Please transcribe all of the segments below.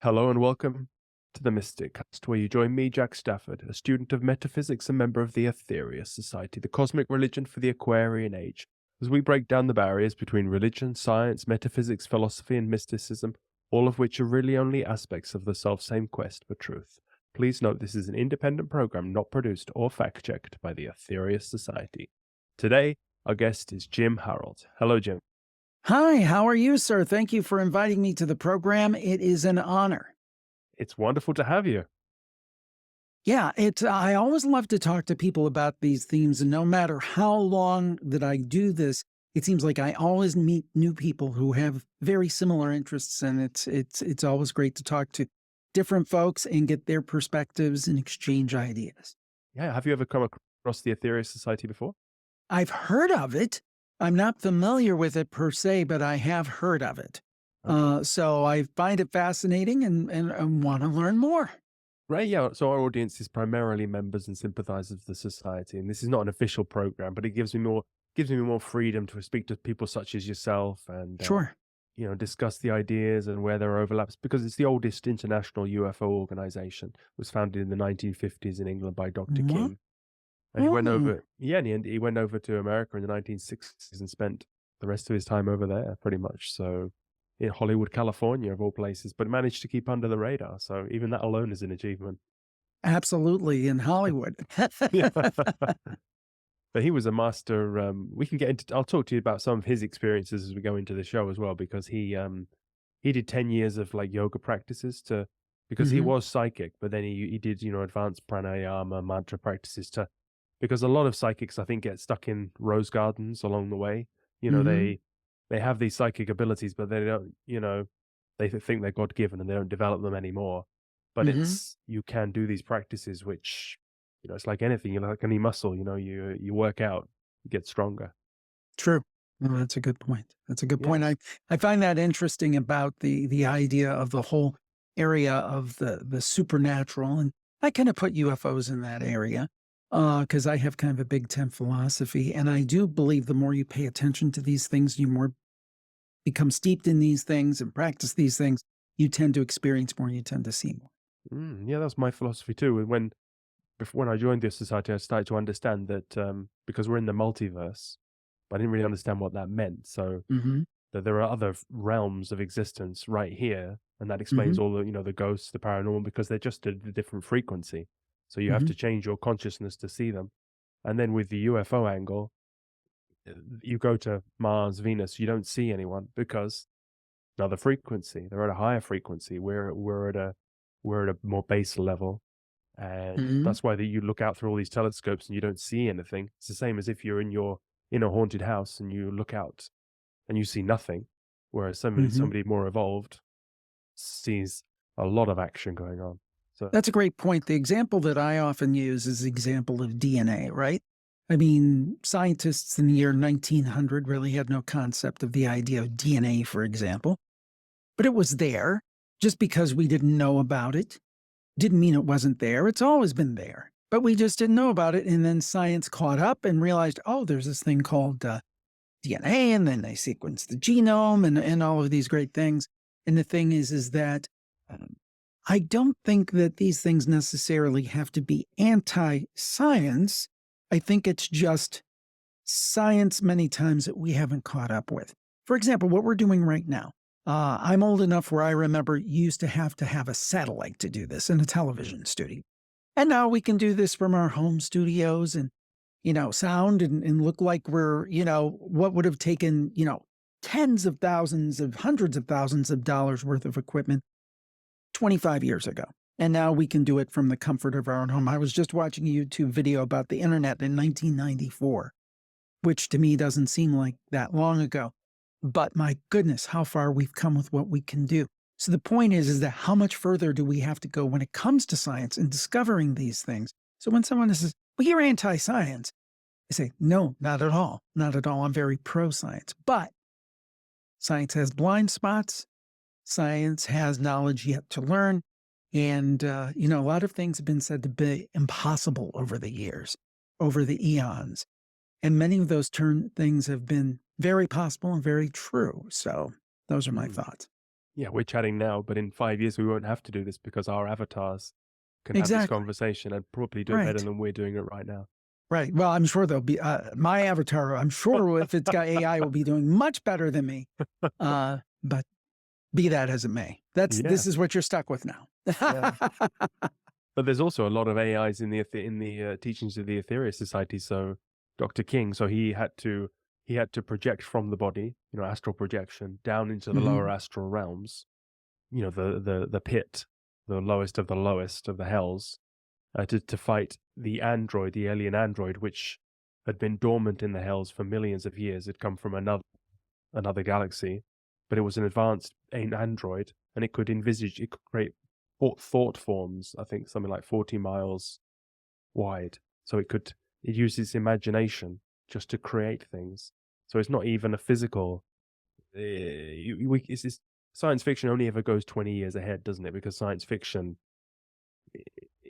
Hello and welcome to the Mysticast, where you join me, Jack Stafford, a student of metaphysics and member of the Aetherius Society, the cosmic religion for the Aquarian Age, as we break down the barriers between religion, science, metaphysics, philosophy, and mysticism, all of which are really only aspects of the self-same quest for truth. Please note this is an independent program not produced or fact-checked by the Aetherius Society. Today, our guest is Jim Harold. Hello, Jim. Hi, how are you, sir? Thank you for inviting me to the program. It is an honor. It's wonderful to have you. Yeah, I always love to talk to people about these themes, and no matter how long that I do this, it seems like I always meet new people who have very similar interests, and it's always great to talk to different folks and get their perspectives and exchange ideas. Yeah, have you ever come across the Aetherius Society before? I've heard of it. I'm not familiar with it per se, but I have heard of it. Okay. So I find it fascinating and want to learn more. Right, yeah. So our audience is primarily members and sympathizers of the society, and this is not an official program, but it gives me more freedom to speak to people such as yourself and Sure. discuss the ideas and where there are overlaps because it's the oldest international UFO organization. It was founded in the 1950s in England by Dr. What? King, and Oh, he went over to America in the 1960s and spent the rest of his time over there, pretty much. So in Hollywood, California, of all places, but managed to keep under the radar. So even that alone is an achievement. absolutely, in Hollywood. Yeah. But he was a master. We can get into. I'll talk to you about some of his experiences as we go into the show as well, because he did 10 years of like yoga practices because he Mhm, was psychic, but then he did advanced pranayama mantra practices because a lot of psychics I think get stuck in rose gardens along the way. You know mhm, they have these psychic abilities, but they don't. They think they're God given and they don't develop them anymore. But mhm. you can do these practices, which it's like anything, like any muscle, you work out, you get stronger. True. No, that's a good point. That's a good point. Yes. I find that interesting about the idea of the whole area of the supernatural, and I kinda put UFOs in that area, because I have kind of a Big Tent philosophy, and I do believe the more you pay attention to these things, you more become steeped in these things and practice these things, you tend to experience more, you tend to see more. Yeah, that's my philosophy too. When I joined this society, I started to understand that because we're in the multiverse, but I didn't really understand what that meant. So Mhm, that there are other realms of existence right here, and that explains mhm, all the ghosts, the paranormal, because they're just at a different frequency. So you have mhm, to change your consciousness to see them. And then with the UFO angle, you go to Mars, Venus, you don't see anyone because another frequency. They're at a higher frequency. We're at a more base level, and mhm, that's why you look out through all these telescopes and you don't see anything. It's the same as if you're in a haunted house and you look out and you see nothing, whereas mhm. somebody more evolved sees a lot of action going on. So That's a great point. The example that I often use is the example of DNA, right? I mean, scientists in the year 1900 really had no concept of the idea of DNA, for example, but it was there. Just because we didn't know about it didn't mean it wasn't there. It's always been there, but we just didn't know about it. And then science caught up and realized, oh, there's this thing called DNA, and then they sequenced the genome and all of these great things. And the thing is that um, I don't think that these things necessarily have to be anti-science. I think it's just science many times that we haven't caught up with. For example, what we're doing right now. I'm old enough where I remember you used to have a satellite to do this in a television studio. And now we can do this from our home studios and, sound and look like we're, what would have taken, tens of thousands of hundreds of thousands of dollars worth of equipment 25 years ago. And now we can do it from the comfort of our own home. I was just watching a YouTube video about the internet in 1994, which to me doesn't seem like that long ago. But my goodness, how far we've come with what we can do. So the point is that how much further do we have to go when it comes to science and discovering these things? So when someone says, well, you're anti-science, I say, no, not at all. Not at all. I'm very pro-science. But science has blind spots. Science has knowledge yet to learn. And, a lot of things have been said to be impossible over the years, over the eons. And many of those things have been very possible and very true. So those are my mm, thoughts. Yeah, we're chatting now, but in 5 years we won't have to do this because our avatars can have this Exactly. conversation and probably do it better Right. than we're doing it right now. Right. Well, I'm sure there'll be my avatar. I'm sure if it's got AI, will be doing much better than me. But be that as it may, Yeah. this is what you're stuck with now. Yeah. But there's also a lot of AIs in the teachings of the Aetherius Society. So Dr. King, so he had to project from the body, astral projection, down into the lower astral realms, the pit, the lowest of the hells, to fight the android, the alien android, which had been dormant in the hells for millions of years. It come from another galaxy, but it was an advanced android, and it could create thought forms. I think something like 40 miles wide. So it uses imagination just to create things. So it's not even a physical. Science fiction only ever goes 20 years ahead, doesn't it? Because science fiction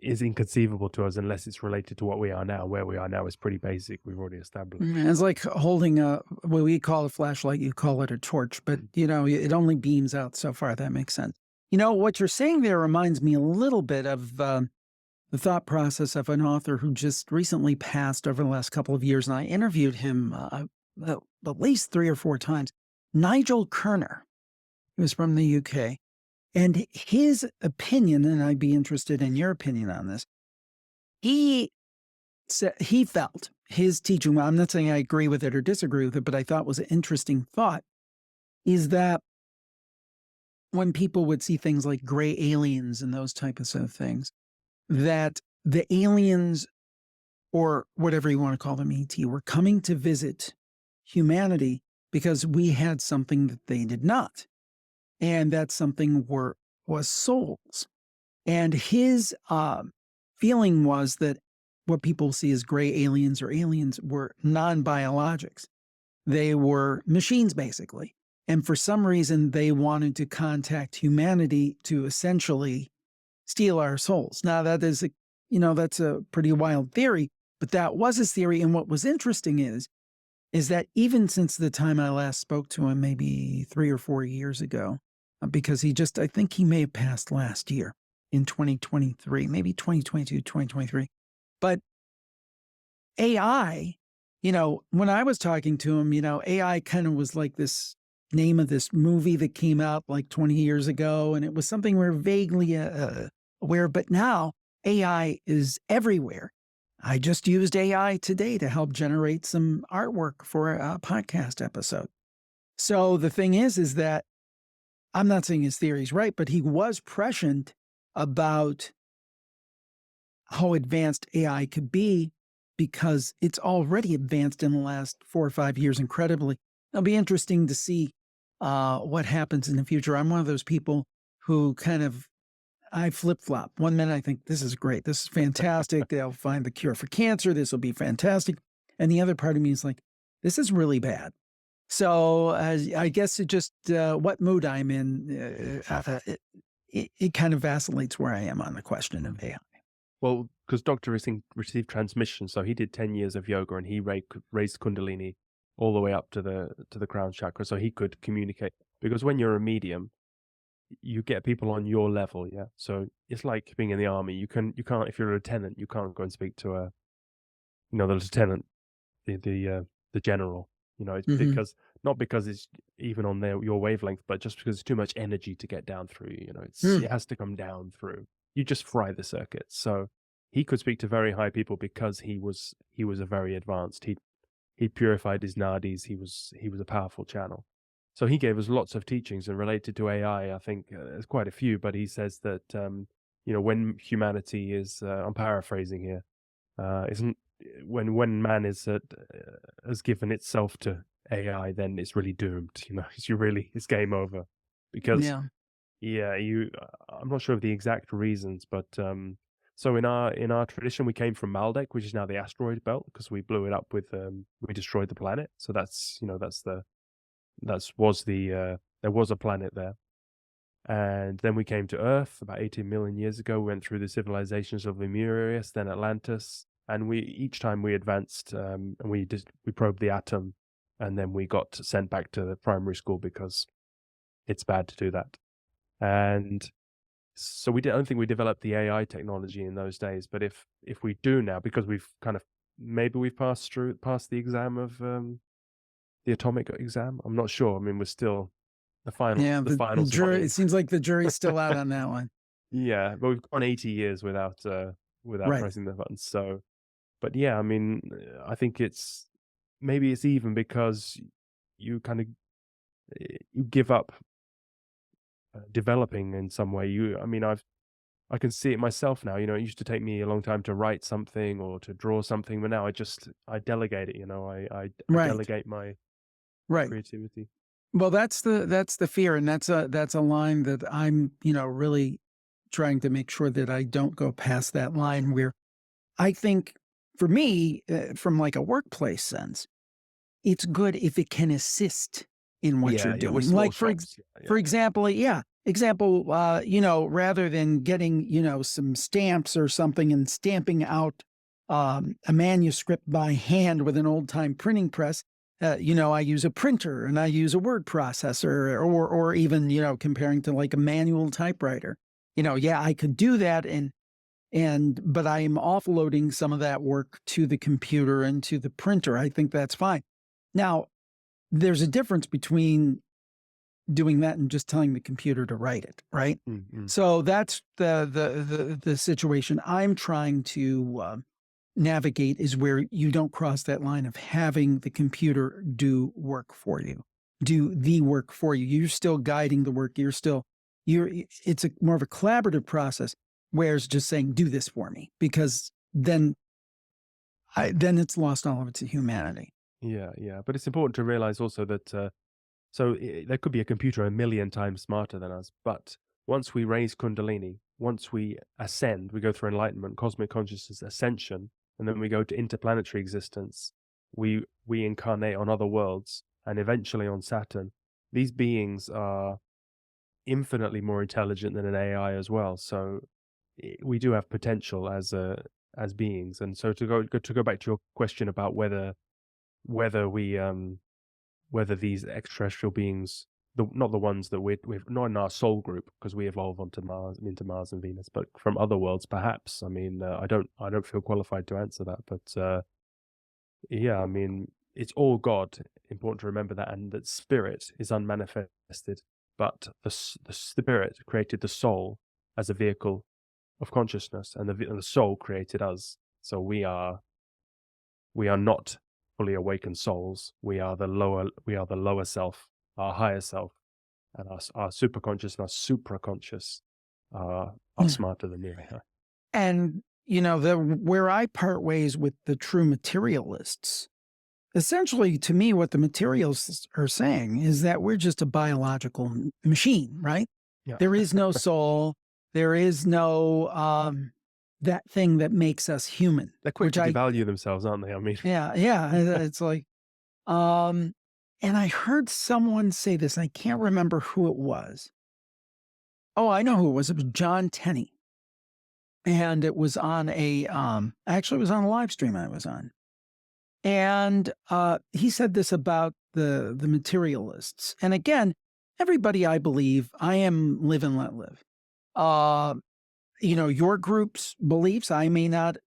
is inconceivable to us unless it's related to what we are now. Where we are now is pretty basic. We've already established. It's like holding what we call a flashlight, you call it a torch, but it only beams out so far. That makes sense. What you're saying there reminds me a little bit of the thought process of an author who just recently passed over the last couple of years, and I interviewed him at least 3 or 4 times. Nigel Kerner. He was from the UK. And his opinion, and I'd be interested in your opinion on this, he felt his teaching, well, I'm not saying I agree with it or disagree with it, but I thought was an interesting thought, is that when people would see things like gray aliens and those types of things, that the aliens, or whatever you want to call them, ET, were coming to visit humanity because we had something that they did not. And that something was souls. And his feeling was that what people see as gray aliens or aliens were non-biologics. They were machines, basically. And for some reason, they wanted to contact humanity to essentially steal our souls. Now, that is, that's a pretty wild theory, but that was his theory. And what was interesting is that even since the time I last spoke to him, maybe 3 or 4 years ago, because I think he may have passed last year in 2023, maybe 2022, 2023. But AI, when I was talking to him, AI kind of was like this name of this movie that came out like 20 years ago. And it was something we're vaguely aware of. But now AI is everywhere. I just used AI today to help generate some artwork for a podcast episode. So the thing is that I'm not saying his theory is right, but he was prescient about how advanced AI could be because it's already advanced in the last 4 or 5 years incredibly. It'll be interesting to see what happens in the future. I'm one of those people who I flip-flop. One minute I think, this is great, this is fantastic, they'll find the cure for cancer, this will be fantastic. And the other part of me is like, this is really bad. So I guess it just what mood I'm in, it kind of vacillates where I am on the question of AI. Well, because Dr. Rising received transmission, so he did 10 years of yoga and he raised Kundalini all the way up to the crown chakra, so he could communicate. Because when you're a medium, you get people on your level, yeah. So it's like being in the army. You can't if you're a lieutenant, you can't go and speak to the lieutenant, the general. It's because not because it's even on your wavelength, but just because it's too much energy to get down through. It has to come down through. You just fry the circuits. So he could speak to very high people because he was a very advanced. He purified his nadis. He was a powerful channel. So he gave us lots of teachings, and related to AI, I think there's quite a few. But he says that when humanity is, I'm paraphrasing here, isn't when man has given itself to AI, then it's really doomed. It's game over, because I'm not sure of the exact reasons, but so in our tradition, we came from Maldek, which is now the asteroid belt, because we blew it up with we destroyed the planet. So there was a planet there. And then we came to Earth about 18 million years ago. We went through the civilizations of Lemurius, then Atlantis, and each time we advanced, and we probed the atom, and then we got sent back to the primary school because it's bad to do that. And so I don't think we developed the AI technology in those days, but if we do now, because we've kind of maybe we've passed the exam of the atomic exam. I'm not sure. I mean, we're still the Yeah, the finals jury. running. It seems like the jury's still out on that one. Yeah, but we've gone 80 years without Right. pressing the button. So, but yeah, I mean, I think maybe it's even because you kind of you give up developing in some way. I mean, I can see it myself now. It used to take me a long time to write something or to draw something, but now I delegate it. I Right. delegate my Right. creativity. Well, that's the fear, and that's a line that I'm, really trying to make sure that I don't go past that line where I think for me, from like a workplace sense, it's good if it can assist in what you're Yeah, yeah, we're doing. small Like shops. for Yeah, example, rather than getting, some stamps or something and stamping out a manuscript by hand with an old time printing press, I use a printer and I use a word processor, or even, comparing to like a manual typewriter. Yeah, I could do that, but I am offloading some of that work to the computer and to the printer. I think that's fine. Now, there's a difference between doing that and just telling the computer to write it, right? yeah. Mm. So that's the situation I'm trying to navigate, is where you don't cross that line of having the computer do work for you, do the work for you. You're still guiding the work. It's more of a collaborative process, whereas just saying, do this for me, because then it's lost all of its humanity. Yeah, yeah. But it's important to realize also that there could be a computer a million times smarter than us, but once we raise Kundalini, once we ascend, we go through enlightenment, cosmic consciousness, ascension, and then we go to interplanetary existence. We incarnate on other worlds and eventually on Saturn. These beings are infinitely more intelligent than an AI as well. So we do have potential as beings. And so to go back to your question about whether we whether these extraterrestrial beings, not the ones that we're not in our soul group, because we evolve into Mars and Venus, but from other worlds, perhaps. I mean, I don't feel qualified to answer that, but yeah, I mean, it's all God. Important to remember that, and that spirit is unmanifested, but the spirit created the soul as a vehicle of consciousness, and the soul created us. So we are not fully awakened souls. We are the lower self, our higher self, and our superconscious and our supraconscious are Yeah. smarter than the AI. And, where I part ways with the true materialists, essentially, to me, what the materialists are saying is that we're just a biological machine, right? Yeah, There is no soul. There is no that thing that makes us human. they're quick Which to I, devalue themselves, aren't they? I mean, yeah, it's like, and I heard someone say this, and I can't remember who it was. Oh, I know who it was. It was John Tenney. And it was on actually it was on a live stream I was on. And he said this about the materialists. And again, everybody, I believe, I am live and let live. Uh, your group's beliefs, I may not,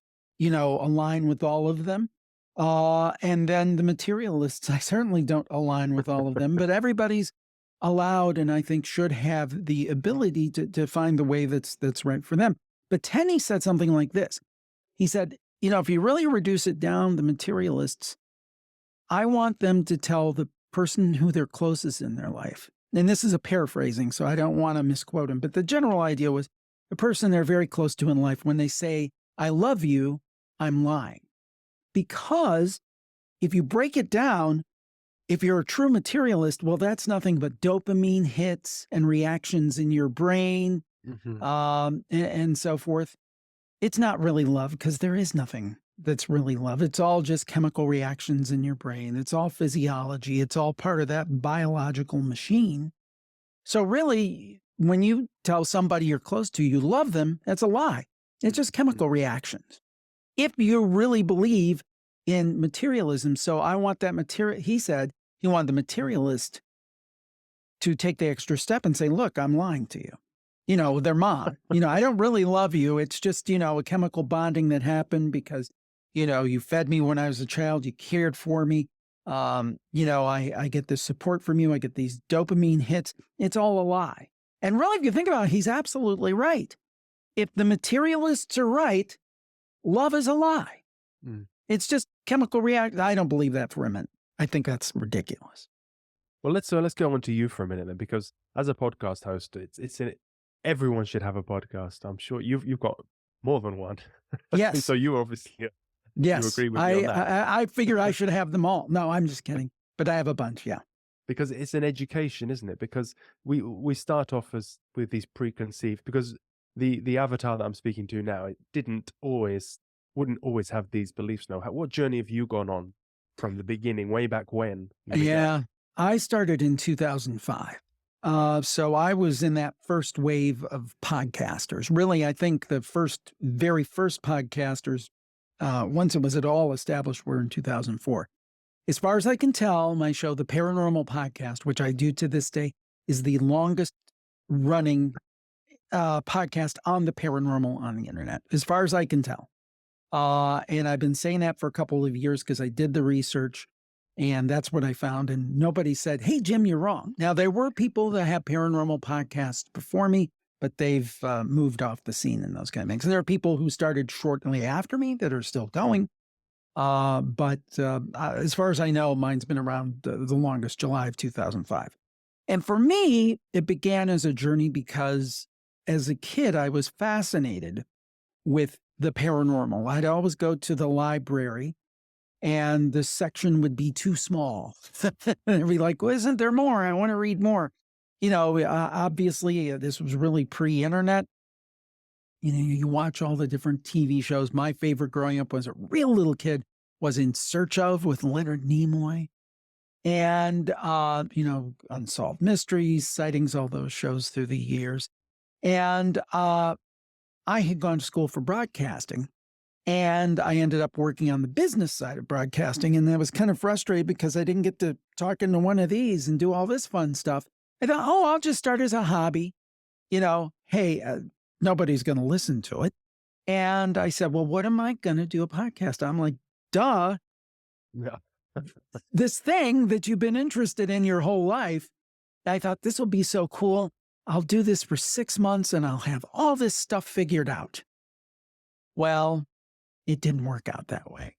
align with all of them. And then the materialists, I certainly don't align with all of them, but everybody's allowed, and I think should have the ability to find the way that's right for them. But Tenney said something like this. He said, if you really reduce it down, the materialists, I want them to tell the person who they're closest in their life. And this is a paraphrasing, so I don't want to misquote him. But the general idea was the person they're very close to in life, when they say, I love you, I'm lying. Because if you break it down, if you're a true materialist, well, that's nothing but dopamine hits and reactions in your brain, and so forth. It's not really love, because there is nothing that's really love. It's all just chemical reactions in your brain. It's all physiology. It's all part of that biological machine. So really, when you tell somebody you're close to you love them, that's a lie. It's just chemical reactions. If you really believe in materialism, so I want that material, he said he wanted the materialist to take the extra step and say, look, I'm lying to you. their mom. I don't really love you. It's just, a chemical bonding that happened because, you fed me when I was a child. You cared for me. I get this support from you. I get these dopamine hits. It's all a lie. And really, if you think about it, he's absolutely right. If the materialists are right, love is a lie. Mm. It's just chemical reaction. I don't believe that for a minute. I think that's ridiculous. Well, let's go on to you for a minute then, because as a podcast host, everyone should have a podcast. I'm sure you've got more than one. Yes. So you obviously yes. you agree with me on that. I figure I should have them all. No, I'm just kidding. But I have a bunch. Yeah. Because it's an education, isn't it? Because we start off with these preconceived, because the avatar that I'm speaking to now, it wouldn't always have these beliefs now. What journey have you gone on from the beginning, way back when? Yeah, I started in 2005. So I was in that first wave of podcasters. Really, I think the very first podcasters, once it was at all established, were in 2004. As far as I can tell, my show, the Paranormal Podcast, which I do to this day, is the longest running podcast on the paranormal on the internet, as far as I can tell. And I've been saying that for a couple of years because I did the research and that's what I found. And nobody said, hey, Jim, you're wrong. Now, there were people that have paranormal podcasts before me, but they've moved off the scene and those kind of things. And there are people who started shortly after me that are still going. But as far as I know, mine's been around the longest, July of 2005. And for me, it began as a journey because as a kid, I was fascinated with the paranormal. I'd always go to the library and the section would be too small. And I'd be like, well, isn't there more? I want to read more. Obviously, this was really pre-internet. You watch all the different TV shows. My favorite growing up as a real little kid was In Search Of with Leonard Nimoy. And, Unsolved Mysteries, Sightings, all those shows through the years. And I had gone to school for broadcasting. And I ended up working on the business side of broadcasting. And I was kind of frustrated because I didn't get to talk into one of these and do all this fun stuff. I thought, I'll just start as a hobby. Hey, nobody's going to listen to it. And I said, well, what am I going to do a podcast? I'm like, duh. Yeah. This thing that you've been interested in your whole life. I thought this will be so cool. I'll do this for 6 months and I'll have all this stuff figured out. Well, it didn't work out that way.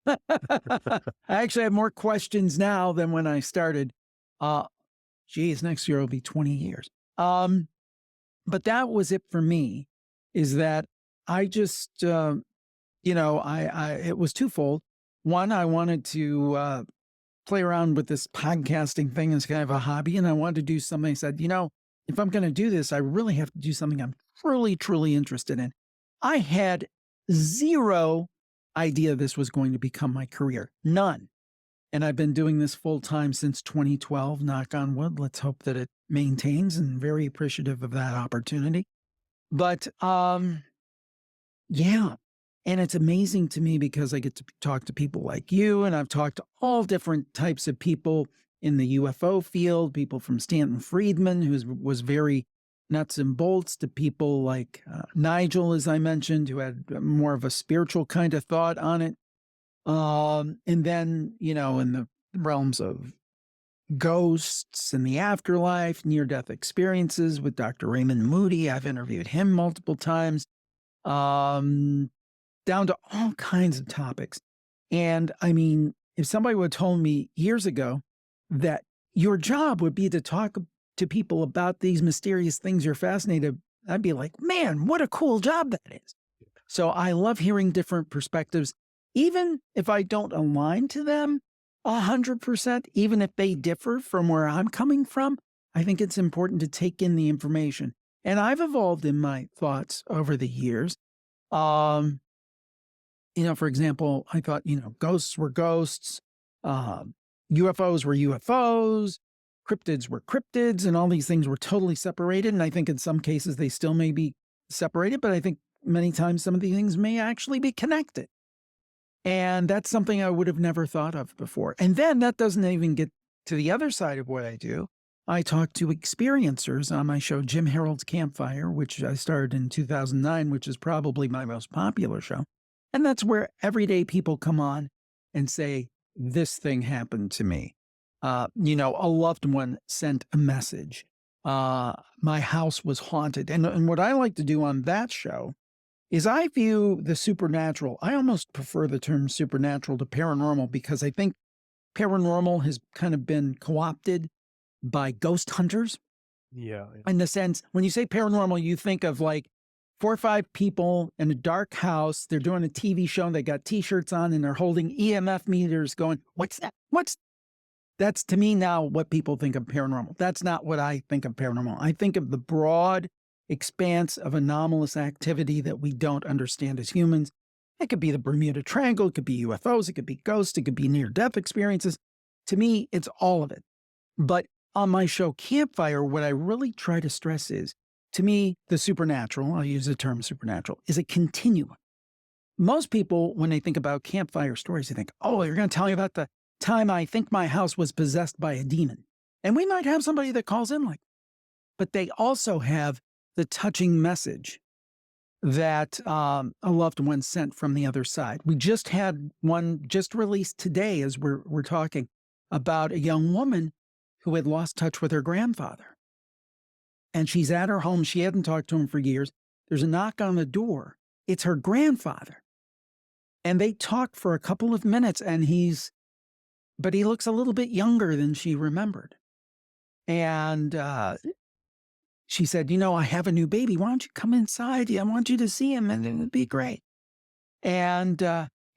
I actually have more questions now than when I started. Next year will be 20 years. But that was it for me, is that I just, it was twofold. One, I wanted to play around with this podcasting thing as kind of a hobby, and I wanted to do something. I said, if I'm going to do this, I really have to do something I'm truly, truly interested in. I had zero idea this was going to become my career. None. And I've been doing this full time since 2012, knock on wood. Let's hope that it maintains, and very appreciative of that opportunity. But, yeah. And it's amazing to me because I get to talk to people like you, and I've talked to all different types of people in the UFO field, people from Stanton Friedman, who was very nuts and bolts, to people like Nigel, as I mentioned, who had more of a spiritual kind of thought on it. And then, in the realms of ghosts and the afterlife, near-death experiences with Dr. Raymond Moody. I've interviewed him multiple times, down to all kinds of topics. And I mean, if somebody would have told me years ago that your job would be to talk to people about these mysterious things you're fascinated, I'd be like, man, what a cool job that is. So I love hearing different perspectives, even if I don't align to them 100%, even if they differ from where I'm coming from. I think it's important to take in the information. And I've evolved in my thoughts over the years. For example, I thought, ghosts were ghosts, UFOs were UFOs, cryptids were cryptids, and all these things were totally separated. And I think in some cases they still may be separated, but I think many times some of these things may actually be connected. And that's something I would have never thought of before. And then that doesn't even get to the other side of what I do. I talk to experiencers on my show, Jim Harold's Campfire, which I started in 2009, which is probably my most popular show. And that's where everyday people come on and say, this thing happened to me. A loved one sent a message. My house was haunted. And what I like to do on that show is I view the supernatural. I almost prefer the term supernatural to paranormal because I think paranormal has kind of been co-opted by ghost hunters. Yeah. In the sense, when you say paranormal, you think of like 4 or 5 people in a dark house. They're doing a TV show and they got t-shirts on and they're holding EMF meters going, what's that? That's to me now what people think of paranormal. That's not what I think of paranormal. I think of the broad expanse of anomalous activity that we don't understand as humans. It could be the Bermuda Triangle, it could be UFOs, it could be ghosts, it could be near-death experiences. To me, it's all of it. But on my show Campfire, what I really try to stress is, to me, the supernatural, I'll use the term supernatural, is a continuum. Most people, when they think about campfire stories, they think, oh, you're going to tell me about the time I think my house was possessed by a demon. And we might have somebody that calls in like, but they also have the touching message that a loved one sent from the other side. We just had one just released today as we're talking about a young woman who had lost touch with her grandfather. And she's at her home. She hadn't talked to him for years. There's a knock on the door. It's her grandfather. And they talk for a couple of minutes but he looks a little bit younger than she remembered. And she said, I have a new baby. Why don't you come inside? I want you to see him and it would be great. And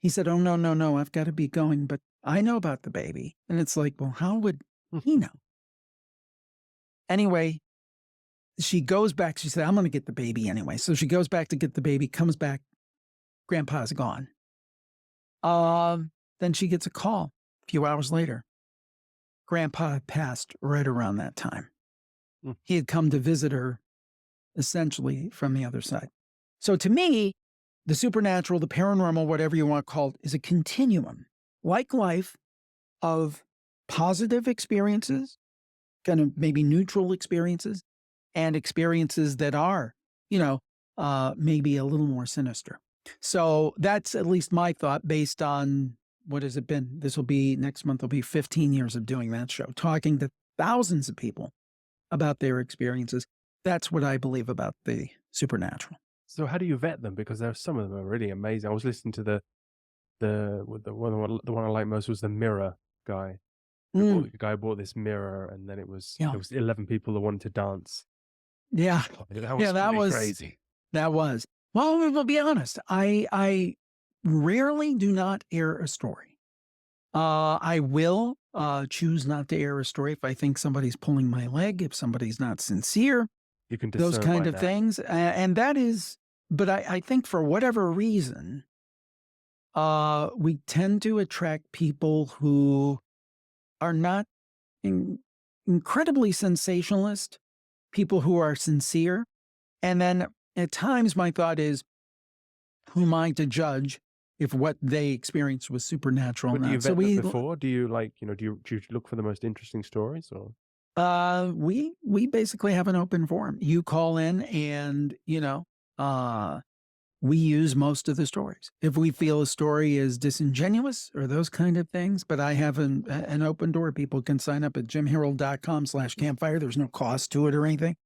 he said, oh, no, I've got to be going, but I know about the baby. And it's like, well, how would he know? Anyway, she goes back. She said, I'm going to get the baby anyway. So she goes back to get the baby, comes back. Grandpa's gone. Then she gets a call a few hours later. Grandpa had passed right around that time. He had come to visit her essentially from the other side. So to me, the supernatural, the paranormal, whatever you want to call it, is a continuum, like life, of positive experiences, kind of maybe neutral experiences, and experiences that are, maybe a little more sinister. So that's at least my thought based on, what has it been? Next month will be 15 years of doing that show, talking to thousands of people about their experiences. That's what I believe about the supernatural. So how do you vet them? Because there are some of them are really amazing. I was listening to the one I like most was the mirror guy. The guy bought this mirror, and then there was 11 people that wanted to dance. Yeah, that was crazy. That was. Well, we'll be honest. I rarely do not air a story. I will choose not to air a story if I think somebody's pulling my leg, if somebody's not sincere, you can those kind of things. And that is, but I think for whatever reason, we tend to attract people who are not incredibly sensationalist, people who are sincere. And then at times my thought is, who am I to judge if what they experienced was supernatural? But do you vet them before? Do you do you look for the most interesting stories, or? We basically have an open forum. You call in and, we use most of the stories. If we feel a story is disingenuous or those kind of things, but I have an open door. People can sign up at jimharold.com/campfire. There's no cost to it or anything.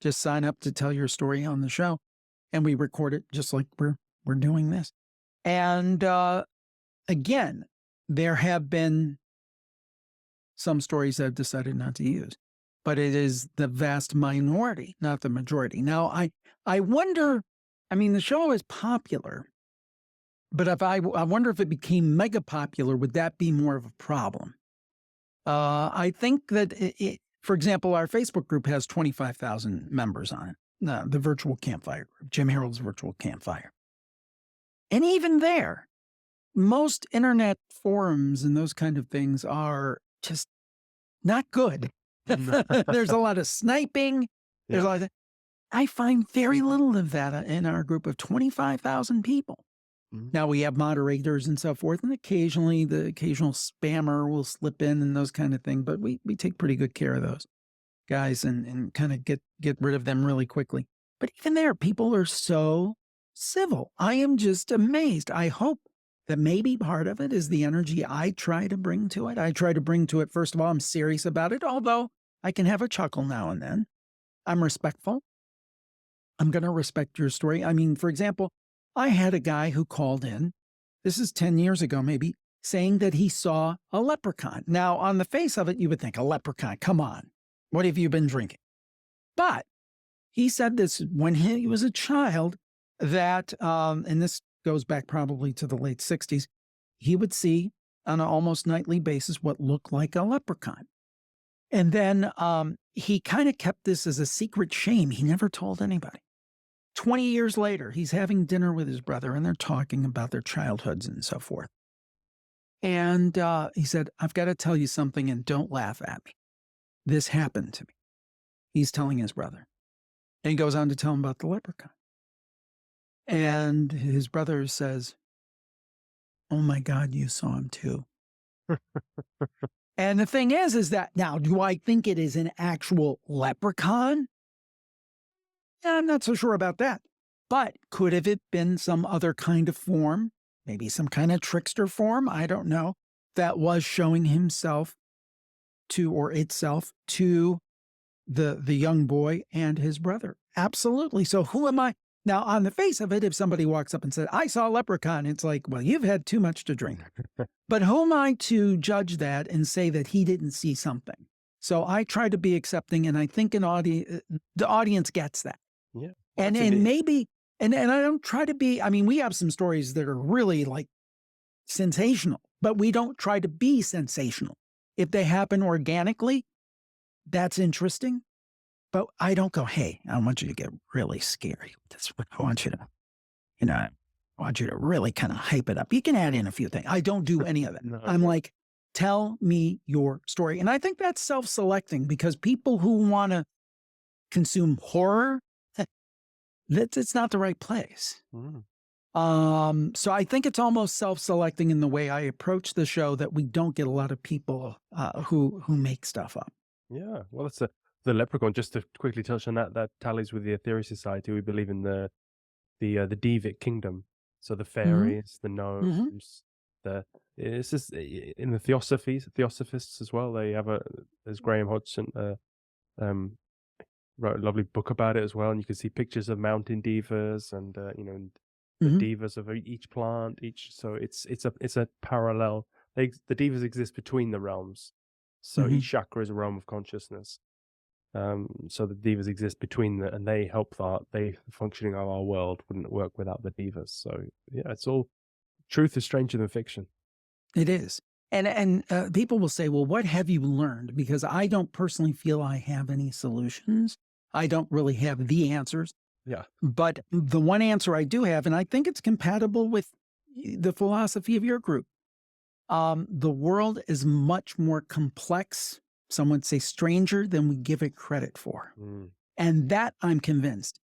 Just sign up to tell your story on the show, and we record it just like we're doing this. And again, there have been some stories I've decided not to use, but it is the vast minority, not the majority. Now, I wonder, the show is popular, but if I wonder if it became mega popular, would that be more of a problem? I think that for example, our Facebook group has 25,000 members on it, the virtual campfire group, Jim Harold's virtual campfire. And even there, most internet forums and those kind of things are just not good. There's a lot of sniping. There's a lot of, I find very little of that in our group of 25,000 people. Now we have moderators and so forth, and occasionally the occasional spammer will slip in and those kind of things, but we take pretty good care of those. guys and kind of get rid of them really quickly. But even there, people are so civil. I am just amazed. I hope that maybe part of it is the energy I try to bring to it. I try to bring to it, first of all, I'm serious about it, although I can have a chuckle now and then. I'm respectful. I'm going to respect your story. I mean, for example, I had a guy who called in, this is 10 years ago maybe, saying that he saw a leprechaun. Now, on the face of it, you would think, a leprechaun, come on, what have you been drinking? But he said this when he was a child that, and this goes back probably to the late 60s, he would see on an almost nightly basis what looked like a leprechaun. And then he kind of kept this as a secret shame. He never told anybody. 20 years later, he's having dinner with his brother and they're talking about their childhoods and so forth. And he said, I've got to tell you something and don't laugh at me. This happened to me. He's telling his brother. And he goes on to tell him about the leprechaun. And his brother says, oh my God, you saw him too. And the thing is that now, do I think it is an actual leprechaun? I'm not so sure about that. But could have it been some other kind of form, maybe some kind of trickster form, I don't know, that was showing himself to, or itself to the young boy and his brother? Absolutely. So who am I? Now, on the face of it, if somebody walks up and said, I saw a leprechaun, it's like, well, you've had too much to drink. But who am I to judge that and say that he didn't see something? So I try to be accepting, and I think the audience gets that. Yeah. And maybe, and I don't try to be, I mean, we have some stories that are really like sensational, but we don't try to be sensational. If they happen organically, that's interesting. But I don't go, hey, I want you to get really scary. That's what I want you to, I want you to really kind of hype it up. You can add in a few things. I don't do any of it. No. I'm like, tell me your story. And I think that's self-selecting, because people who want to consume horror, it's not the right place. So I think it's almost self-selecting in the way I approach the show, that we don't get a lot of people who make stuff up. Yeah, well, that's the leprechaun. Just to quickly touch on that tallies with the Aetherius Society. We believe in the Devic kingdom. So the fairies, the gnomes, it's just in the theosophists as well. They have there's Graham Hodgson wrote a lovely book about it as well, and you can see pictures of mountain divas and the divas of each plant, so it's a parallel. The divas exist between the realms, so each chakra is a realm of consciousness. So the divas exist between and they help the functioning of our world wouldn't work without the divas. So yeah, it's all, truth is stranger than fiction. It is. And people will say, well, what have you learned? Because I don't personally feel I have any solutions. I don't really have the answers. Yeah. But the one answer I do have, and I think it's compatible with the philosophy of your group, the world is much more complex, some would say stranger, than we give it credit for. And that I'm convinced.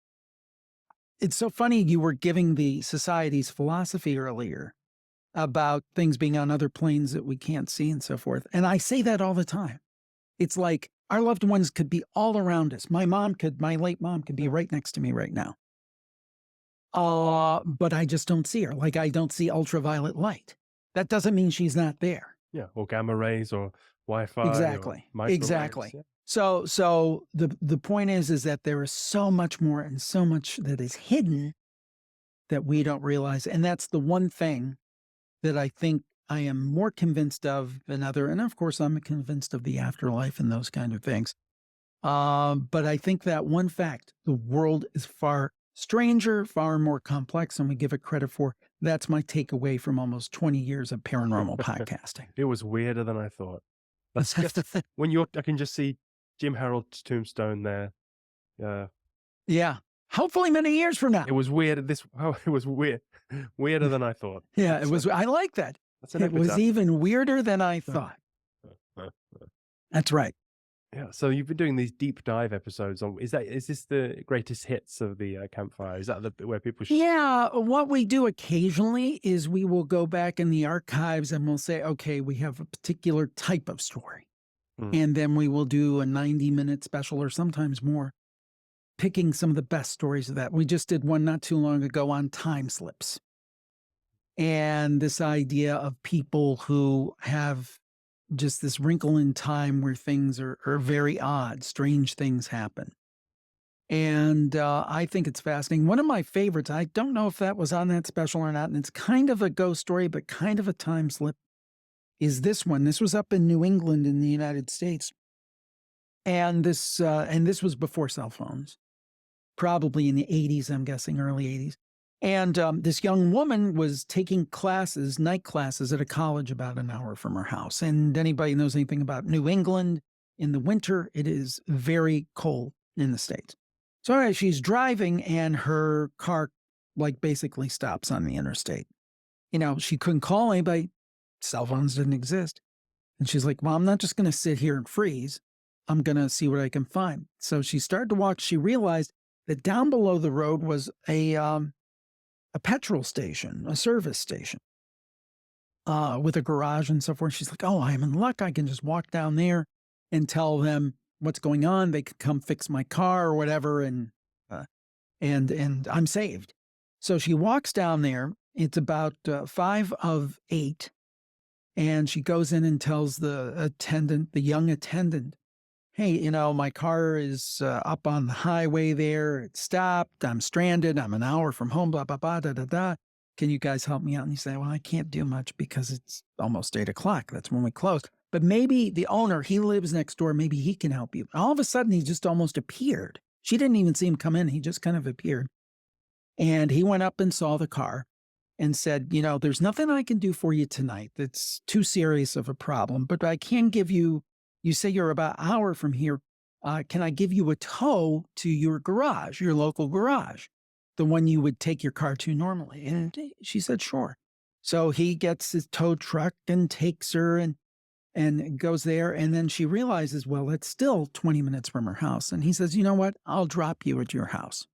It's so funny you were giving the society's philosophy earlier about things being on other planes that we can't see and so forth. And I say that all the time. It's like our loved ones could be all around us. My late mom could be right next to me right now. But I just don't see her. Like I don't see ultraviolet light. That doesn't mean she's not there. Yeah, or gamma rays or Wi-Fi. Exactly. Or Exactly. Yeah. So the point is that there is so much more and so much that is hidden that we don't realize. And that's the one thing that I think I am more convinced of than other. And of course, I'm convinced of the afterlife and those kind of things. But I think that one fact, the world is far stranger, far more complex than we give it credit for. That's my takeaway from almost 20 years of paranormal podcasting. It was weirder than I thought. That's just, I can just see Jim Harold's tombstone there. Yeah. Hopefully many years from now. It was weird. It was weirder than I thought. Yeah, it was. I like that. It was even weirder than I thought. That's right. Yeah. So you've been doing these deep dive episodes on. Is this the greatest hits of the Campfire? Is that where people? Yeah. What we do occasionally is we will go back in the archives and we'll say, okay, we have a particular type of story. Mm. And then we will do a 90-minute special or sometimes more, picking some of the best stories of that. We just did one not too long ago on time slips. And this idea of people who have just this wrinkle in time where things are very odd, strange things happen. And I think it's fascinating. One of my favorites, I don't know if that was on that special or not, and it's kind of a ghost story, but kind of a time slip, is this one. This was up in New England in the United States. And this was before cell phones, probably in the 80s, I'm guessing, early 80s. And this young woman was taking classes, night classes at a college about an hour from her house. And anybody knows anything about New England, in the winter, it is very cold in the States. So anyway, she's driving and her car like basically stops on the interstate. She couldn't call anybody. Cell phones didn't exist. And she's like, well, I'm not just going to sit here and freeze. I'm going to see what I can find. So she started to walk. She realized that down below the road was a petrol station, a service station with a garage and so forth. She's like, oh, I'm in luck. I can just walk down there and tell them what's going on. They could come fix my car or whatever, and I'm saved. So she walks down there. It's about 5 of 8, and she goes in and tells the young attendant, hey, my car is up on the highway there. It stopped. I'm stranded. I'm an hour from home, blah, blah, blah, da, da, da. Can you guys help me out? And you say, well, I can't do much because it's almost 8 o'clock. That's when we close. But maybe the owner, he lives next door. Maybe he can help you. All of a sudden, he just almost appeared. She didn't even see him come in. He just kind of appeared. And he went up and saw the car and said, there's nothing I can do for you tonight. That's too serious of a problem. But I can give you say you're about an hour from here. Can I give you a tow to your garage, your local garage, the one you would take your car to normally? And she said, sure. So he gets his tow truck and takes her and goes there. And then she realizes, well, it's still 20 minutes from her house. And he says, you know what? I'll drop you at your house.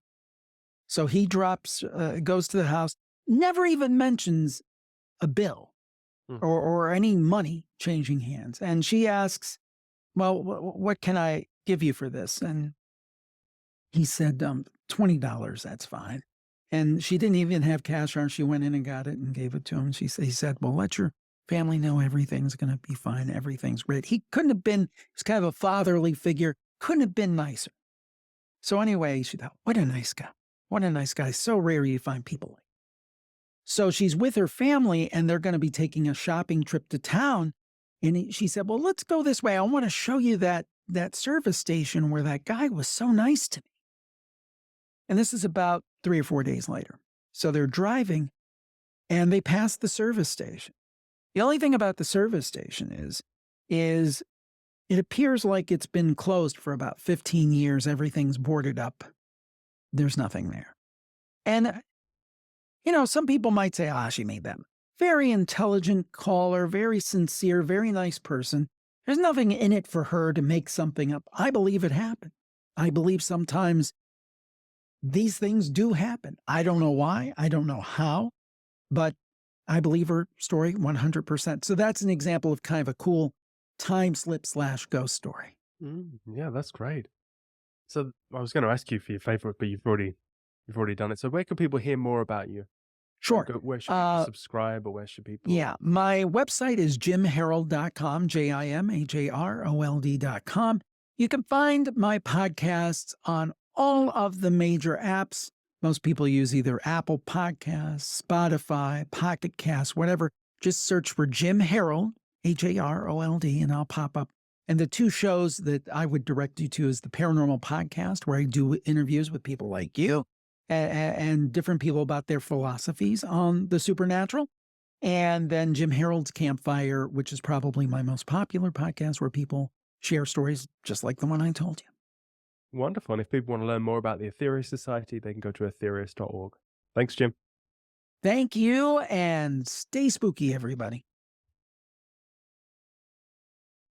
So he goes to the house, never even mentions a bill or any money changing hands. And she asks, well, what can I give you for this? And he said, $20, that's fine. And she didn't even have cash on her. She went in and got it and gave it to him. He said, well, let your family know everything's going to be fine. Everything's great. He couldn't have been, he's kind of a fatherly figure, couldn't have been nicer. So anyway, she thought, what a nice guy. What a nice guy. So rare you find people like. So she's with her family and they're going to be taking a shopping trip to town. And she said, well, let's go this way. I want to show you that service station where that guy was so nice to me. And this is about 3 or 4 days later. So they're driving and they pass the service station. The only thing about the service station is it appears like it's been closed for about 15 years. Everything's boarded up. There's nothing there. And, some people might say, she made that. Very intelligent caller, very sincere, very nice person. There's nothing in it for her to make something up. I believe it happened. I believe sometimes these things do happen. I don't know why. I don't know how. But I believe her story 100%. So that's an example of kind of a cool time slip / ghost story. Yeah, that's great. So I was going to ask you for your favorite, but you've already done it. So where can people hear more about you? Sure. Where should people subscribe, or where should people? Yeah, my website is jimharold.com, JIMHAROLD.com. You can find my podcasts on all of the major apps. Most people use either Apple Podcasts, Spotify, Pocket Casts, whatever. Just search for Jim Harold, HAROLD, and I'll pop up. And the 2 shows that I would direct you to is the Paranormal Podcast, where I do interviews with people like you and different people about their philosophies on the supernatural. And then Jim Harold's Campfire, which is probably my most popular podcast, where people share stories just like the one I told you. Wonderful. And if people want to learn more about the Aetherius Society, they can go to aetherius.org. Thanks, Jim. Thank you, and stay spooky, everybody.